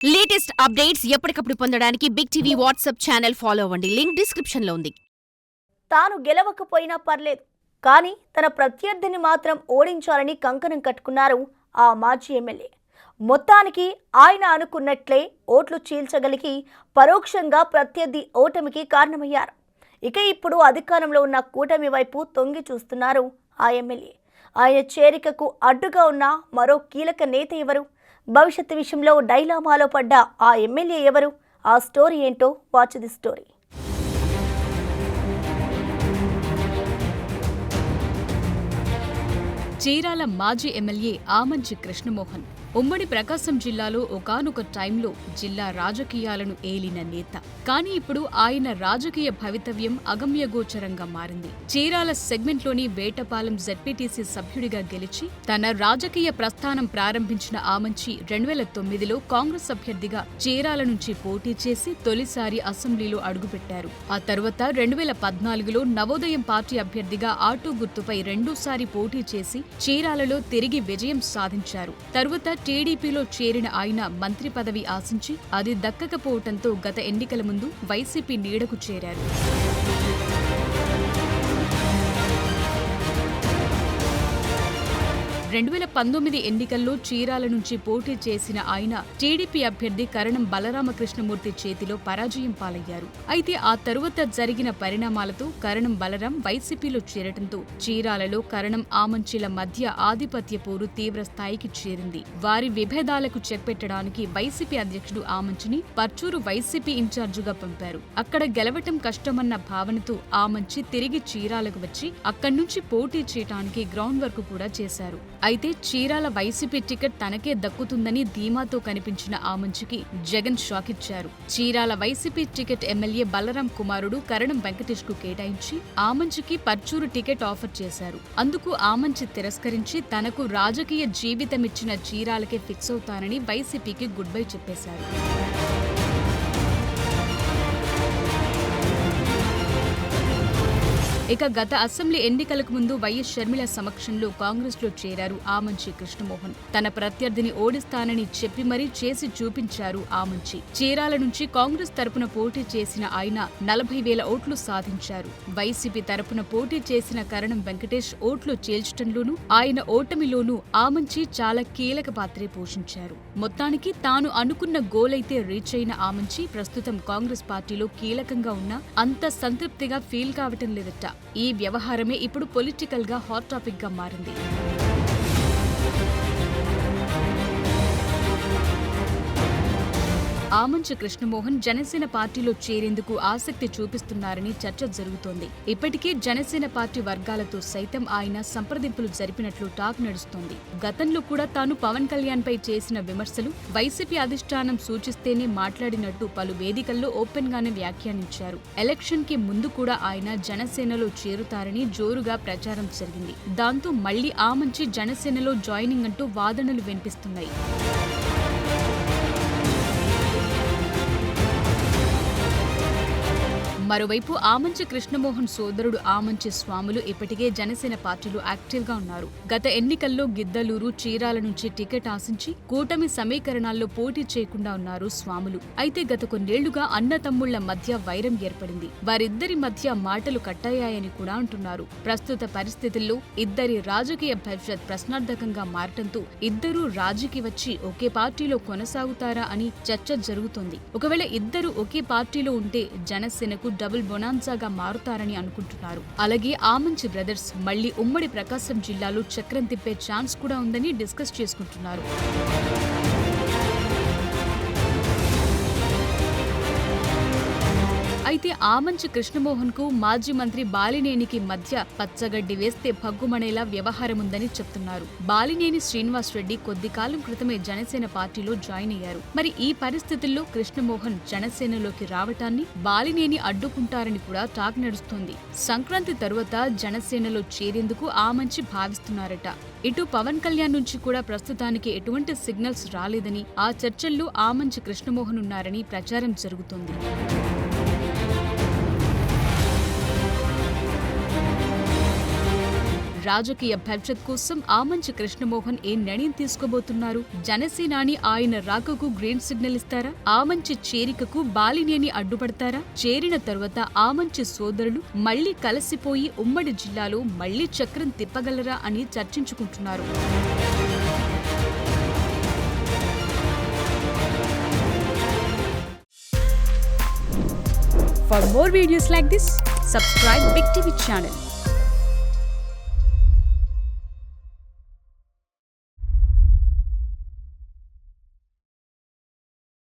Latest updates ఎప్పటికప్పుడు పొందడానికి big TV WhatsApp channel follow అవ్వండి. లింక్ డిస్క్రిప్షన్ లో ఉంది. తాను గెలవకపోయినా పర్లేదు, కానీ తన ప్రత్యర్థిని మాత్రం ఓడించాలని కంకణం కట్టుకున్నారు ఆ మాజీ ఎమ్మెల్యే. మొత్తానికి ఆయన అనుకున్నట్లే ఓట్లు చీల్చగలిగి పరోక్షంగా ప్రత్యర్థి ఓటమికి కారణమయ్యారు. ఇక ఇప్పుడు అధికారంలో ఉన్న కూటమి వైపు తొంగి చూస్తున్నారు ఆ ఎమ్మెల్యే. ఆయన చేరికకు అడ్డుగా ఉన్న మరో కీలక నేత ఎవరు? భవిష్యత్తు విషయంలో డైలామాలో పడ్డ ఆ ఎమ్మెల్యే ఎవరు? ఆ స్టోరీ ఏంటో వాచ్ ది స్టోరీ. చీరాల మాజీ ఎమ్మెల్యే ఆమంచి కృష్ణమోహన్ ఉమ్మడి ప్రకాశం జిల్లాలో ఒకానొక టైంలో జిల్లా రాజకీయాలను ఏలిన నేత. కానీ ఇప్పుడు ఆయన రాజకీయ భవితవ్యం అగమ్యగోచరంగా మారింది. చీరాల సెగ్మెంట్లోని వేటపాలెం జెడ్పీటీసీ సభ్యుడిగా గెలిచి తన రాజకీయ ప్రస్థానం ప్రారంభించిన ఆమంచి 2009లో కాంగ్రెస్ అభ్యర్థిగా చీరాల నుంచి పోటీ చేసి తొలిసారి అసెంబ్లీలో అడుగుపెట్టారు. ఆ తర్వాత 2014లో నవోదయం పార్టీ అభ్యర్థిగా ఆటో గుర్తుపై రెండోసారి పోటీ చేసి చీరాలలో తిరిగి విజయం సాధించారు. తరువాత టీడీపీలో చేరిన ఆయన మంత్రి పదవి ఆశించి అది దక్కకపోవడంతో గత ఎన్నికల ముందు వైసీపీ నీడకు చేరారు. 2019 ఎన్నికల్లో చీరాల నుంచి పోటీ చేసిన ఆయన టీడీపీ అభ్యర్థి కరణం బలరామకృష్ణమూర్తి చేతిలో పరాజయం పాలయ్యారు. అయితే ఆ తరువాత జరిగిన పరిణామాలతో కరణం బలరాం వైసీపీలో చేరటంతో చీరాలలో కరణం ఆమంచిల మధ్య ఆధిపత్య పోరు తీవ్ర స్థాయికి చేరింది. వారి విభేదాలకు చెక్పెట్టడానికి వైసీపీ అధ్యక్షుడు ఆమంచిని పర్చూరు వైసీపీ ఇన్ఛార్జిగా పంపారు. అక్కడ గెలవటం కష్టమన్న భావనతో ఆమంచి తిరిగి చీరాలకు వచ్చి అక్కడి నుంచి పోటీ చేయడానికి గ్రౌండ్ వర్క్ కూడా చేశారు. అయితే చీరాల వైసీపీ టికెట్ తనకే దక్కుతుందని ధీమాతో కనిపించిన ఆమంచికి జగన్ షాక్ ఇచ్చారు. చీరాల వైసీపీ టికెట్ ఎమ్మెల్యే బలరాం కుమారుడు కరణం వెంకటేష్ కు కేటాయించి ఆమంచికి పర్చూరు టికెట్ ఆఫర్ చేశారు. అందుకు ఆమంచి తిరస్కరించి తనకు రాజకీయ జీవితమిచ్చిన చీరాలకే ఫిక్స్ అవుతానని వైసీపీకి గుడ్ బై చెప్పేశారు. ఇక గత అసెంబ్లీ ఎన్నికలకు ముందు వైఎస్ షర్మిల సమక్షంలో కాంగ్రెస్లో చేరారు ఆమంచి కృష్ణమోహన్. తన ప్రత్యర్థిని ఓడిస్తానని చెప్పి మరీ చేసి చూపించారు ఆమంచి. చీరాల నుంచి కాంగ్రెస్ తరపున పోటీ చేసిన ఆయన 40,000 ఓట్లు సాధించారు. వైసీపీ తరపున పోటీ చేసిన కరణం వెంకటేష్ ఓట్లు చేల్చడంలోనూ ఆయన ఓటమిలోనూ ఆమంచి చాలా కీలక పాత్రే పోషించారు. మొత్తానికి తాను అనుకున్న గోల్ అయితే రీచ్ అయిన ఆమంచి ప్రస్తుతం కాంగ్రెస్ పార్టీలో కీలకంగా ఉన్న అంత సంతృప్తిగా ఫీల్ కావటం లేదట. ఈ వ్యవహారమే ఇప్పుడు పొలిటికల్ గా హాట్ టాపిక్ గా మారింది. ఆమంచి కృష్ణమోహన్ జనసేన పార్టీలో చేరేందుకు ఆసక్తి చూపిస్తున్నారని చర్చ జరుగుతోంది. ఇప్పటికే జనసేన పార్టీ వర్గాలతో సైతం ఆయన సంప్రదింపులు జరిపినట్లు టాక్ నడుస్తోంది. గతంలో కూడా తాను పవన్ కళ్యాణ్ పై చేసిన విమర్శలు వైసీపీ అధిష్టానం సూచిస్తేనే మాట్లాడినట్టు పలు వేదికల్లో ఓపెన్ గానే వ్యాఖ్యానించారు. ఎలక్షన్ కి ముందు కూడా ఆయన జనసేనలో చేరుతారని జోరుగా ప్రచారం జరిగింది. దాంతో మళ్లీ ఆమంచి జనసేనలో జాయినింగ్ అంటూ వాదనలు వినిపిస్తున్నాయి. మరోవైపు ఆమంచి కృష్ణమోహన్ సోదరుడు ఆమంచి స్వాములు ఇప్పటికే జనసేన పార్టీలో యాక్టివ్ గా ఉన్నారు. గత ఎన్నికల్లో గిద్దలూరు, చీరాల నుంచి టికెట్ ఆశించి కూటమి సమీకరణాల్లో పోటీ చేయకుండా ఉన్నారు స్వాములు. అయితే గత కొన్నేళ్లుగా అన్నతమ్ముళ్ల మధ్య వైరం ఏర్పడింది. వారిద్దరి మధ్య మాటలు కట్టయ్యాయని కూడా అంటున్నారు. ప్రస్తుత పరిస్థితుల్లో ఇద్దరి రాజకీయ భవిష్యత్ ప్రశ్నార్థకంగా మారటంతో ఇద్దరూ రాజీకి వచ్చి ఒకే పార్టీలో కొనసాగుతారా అని చర్చ జరుగుతోంది. ఒకవేళ ఇద్దరు ఒకే పార్టీలో ఉంటే జనసేనకు డబుల్ బొనాన్సాగా మారుతారని అనుకుంటున్నారు. అలాగే ఆమంచి బ్రదర్స్ మళ్లీ ఉమ్మడి ప్రకాశం జిల్లాలో చక్రం తిప్పే ఛాన్స్ కూడా ఉందని డిస్కస్ చేసుకుంటున్నారు. అయితే ఆమంచి కృష్ణమోహన్ కు మాజీ మంత్రి బాలినేనికి మధ్య పచ్చగడ్డి వేస్తే భగ్గుమనేలా వ్యవహారముందని చెప్తున్నారు. బాలినేని శ్రీనివాస్ రెడ్డి కొద్ది కాలం క్రితమే జనసేన పార్టీలో జాయిన్ అయ్యారు. మరి ఈ పరిస్థితుల్లో కృష్ణమోహన్ జనసేనలోకి రావటాన్ని బాలినేని అడ్డుకుంటారని కూడా టాక్ నడుస్తోంది. సంక్రాంతి తరువాత జనసేనలో చేరేందుకు ఆమంచి భావిస్తున్నారట. ఇటు పవన్ కళ్యాణ్ నుంచి కూడా ప్రస్తుతానికి ఎటువంటి సిగ్నల్స్ రాలేదని, ఆ చర్చల్లో ఆమంచి కృష్ణమోహన్ ఉన్నారని ప్రచారం జరుగుతోంది. రాజకీయ భవిష్యత్ కోసం ఆమంచి కృష్ణమోహన్ ఏ నిర్ణయం తీసుకోబోతున్నారు? జనసేనాని ఆయన రాకకు గ్రీన్ సిగ్నల్ ఇస్తారా? ఆమంచి చేరికకు బాలినేని అడ్డుపడతారా? చేరిన తరువాత ఆమంచి సోదరులు మళ్లీ కలిసిపోయి ఉమ్మడి జిల్లాలో మళ్లీ చక్రం తిప్పగలరా అని చర్చించుకుంటున్నారు. For more videos like this, subscribe Big TV channel.